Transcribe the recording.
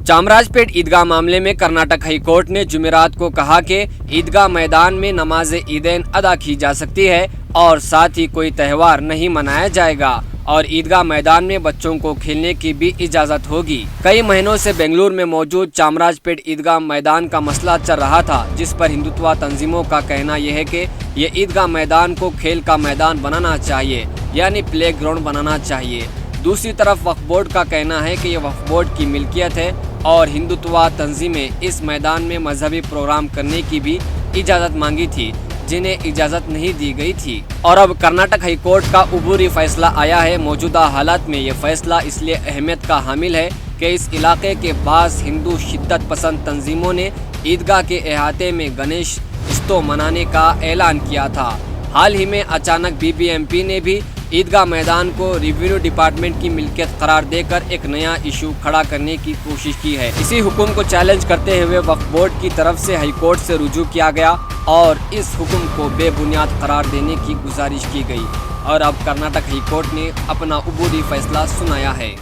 चामराजपेट ईदगाह मामले में Karnataka high court ने जुमेरात को कहा कि ईदगाह मैदान में नमाज ईदैन अदा की जा सकती है और साथ ही कोई त्यौहार नहीं मनाया जाएगा और ईदगाह मैदान में बच्चों को खेलने की भी इजाज़त होगी। कई महीनों से बेंगलुरु में मौजूद चामराजपेट ईदगाह मैदान का मसला चल रहा था, जिस पर हिंदुत्व तंजीमों का कहना यह है कि ये ईदगाह मैदान को खेल का मैदान बनाना चाहिए, यानी प्ले ग्राउंड बनाना चाहिए। दूसरी तरफ वक्फ बोर्ड का कहना है कि यह वक्फ बोर्ड की मिल्कियत है और हिंदुत्व तंजीमें इस मैदान में मजहबी प्रोग्राम करने की भी इजाज़त मांगी थी, जिन्हें इजाज़त नहीं दी गई थी। और अब कर्नाटक हाई कोर्ट का उबूरी फैसला आया है। मौजूदा हालात में ये फैसला इसलिए अहमियत का हामिल है कि इस इलाके के बाज़ हिंदू शिद्दत पसंद तंजीमों ने ईदगाह के अहाते में गणेश उत्सव मनाने का ऐलान किया था। हाल ही में अचानक बीबीएमपी ने भी ईदगाह मैदान को रेवेन्यू डिपार्टमेंट की मिल्कियत करार देकर एक नया इशू खड़ा करने की कोशिश की है। इसी हुक्म को चैलेंज करते हुए वक्फ बोर्ड की तरफ से हाई कोर्ट से रुजू किया गया और इस हुक्म को बेबुनियाद करार देने की गुजारिश की गई और अब कर्नाटक हाई कोर्ट ने अपना उबूरी फैसला सुनाया है।